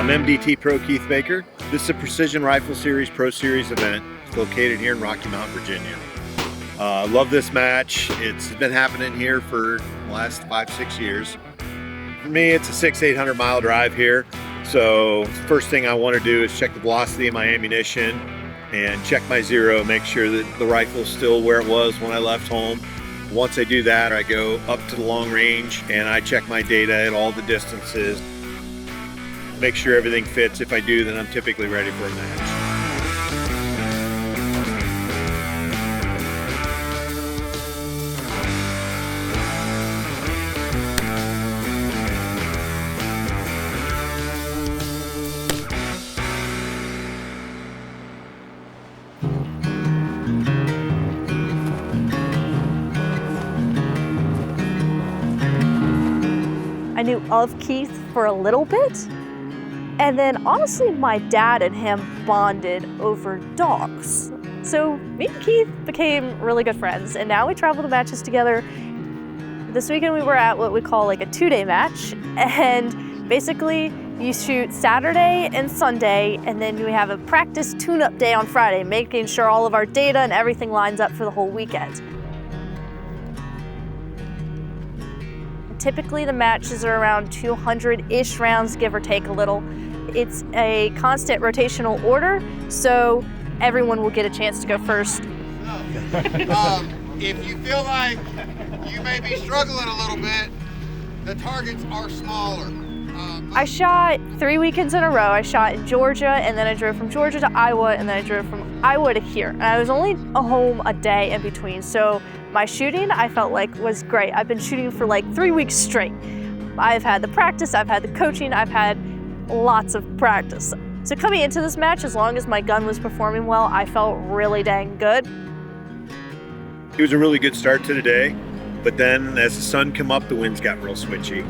I'm MDT Pro Keith Baker. This is a Precision Rifle Series Pro Series event. It's located here in Rocky Mount, Virginia. Love this match. It's been happening here for the last 5-6 years. For me, it's a 600-800 mile drive here. So first thing I want to do is check the velocity of my ammunition and check my zero, make sure that the rifle's still where it was when I left home. Once I do that, I go up to the long range and I check my data at all the distances. Make sure everything fits. If I do, then I'm typically ready for a match. I knew of Keith for a little bit, and then honestly my dad and him bonded over dogs. So me and Keith became really good friends, and now we travel to matches together. This weekend we were at what we call like a 2-day match, and basically you shoot Saturday and Sunday, and then we have a practice tune-up day on Friday, making sure all of our data and everything lines up for the whole weekend. Typically the matches are around 200-ish rounds, give or take a little. It's a constant rotational order, so everyone will get a chance to go first. If you feel like you may be struggling a little bit, the targets are smaller. I shot 3 weekends in a row. I shot in Georgia, and then I drove from Georgia to Iowa, and then I drove from Iowa to here. And I was only home a day in between, so my shooting, I felt like, was great. I've been shooting for like 3 weeks straight. I've had the practice, I've had the coaching, I've had lots of practice. So coming into this match, as long as my gun was performing well, I felt really dang good. It was a really good start to the day, but then as the sun came up, the winds got real switchy.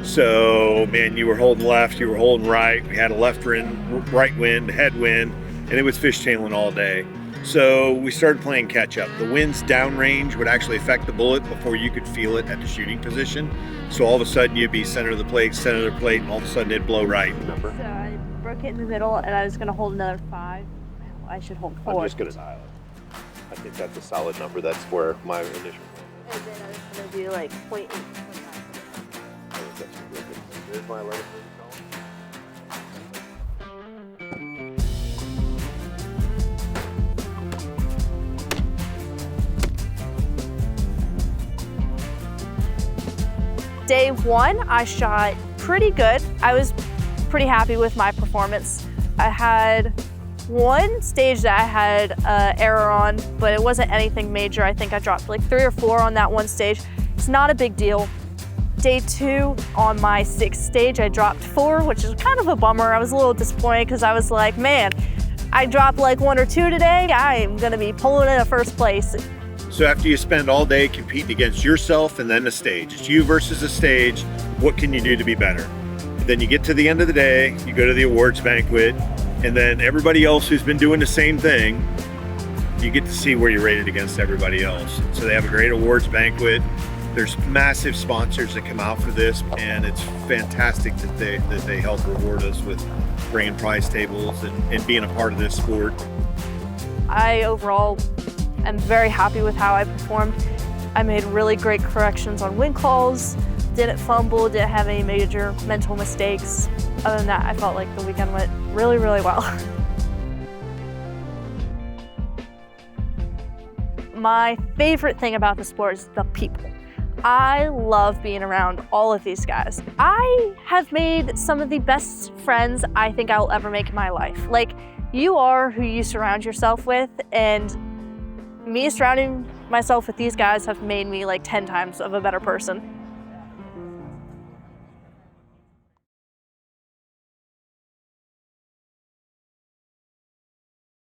So, man, you were holding left, you were holding right. We had a left wind, right wind, headwind, and it was fishtailing all day. So we started playing catch up. The wind's downrange would actually affect the bullet before you could feel it at the shooting position. So all of a sudden you'd be center of the plate, and all of a sudden it'd blow right. So I broke it in the middle, and I was gonna hold another 5. I should hold 4. I'm just gonna dial it. I think that's a solid number. That's where my initial plan is. And then I was gonna do like 0.8. Here's my 11. Day 1, I shot pretty good. I was pretty happy with my performance. I had one stage that I had error on, but it wasn't anything major. I think I dropped like 3 or 4 on that one stage. It's not a big deal. Day 2, on my 6th stage, I dropped 4, which is kind of a bummer. I was a little disappointed because I was like, man, I dropped like 1 or 2 today. I'm gonna be pulling in a first place. So after you spend all day competing against yourself and then the stage, it's you versus the stage, what can you do to be better? Then you get to the end of the day, you go to the awards banquet, and then everybody else who's been doing the same thing, you get to see where you're rated against everybody else. So they have a great awards banquet. There's massive sponsors that come out for this, and it's fantastic that they help reward us with grand prize tables and being a part of this sport. I overall am very happy with how I performed. I made really great corrections on win calls, didn't fumble, didn't have any major mental mistakes. Other than that, I felt like the weekend went really, really well. My favorite thing about the sport is the people. I love being around all of these guys. I have made some of the best friends I think I will ever make in my life. Like, you are who you surround yourself with, and me surrounding myself with these guys have made me like 10 times of a better person.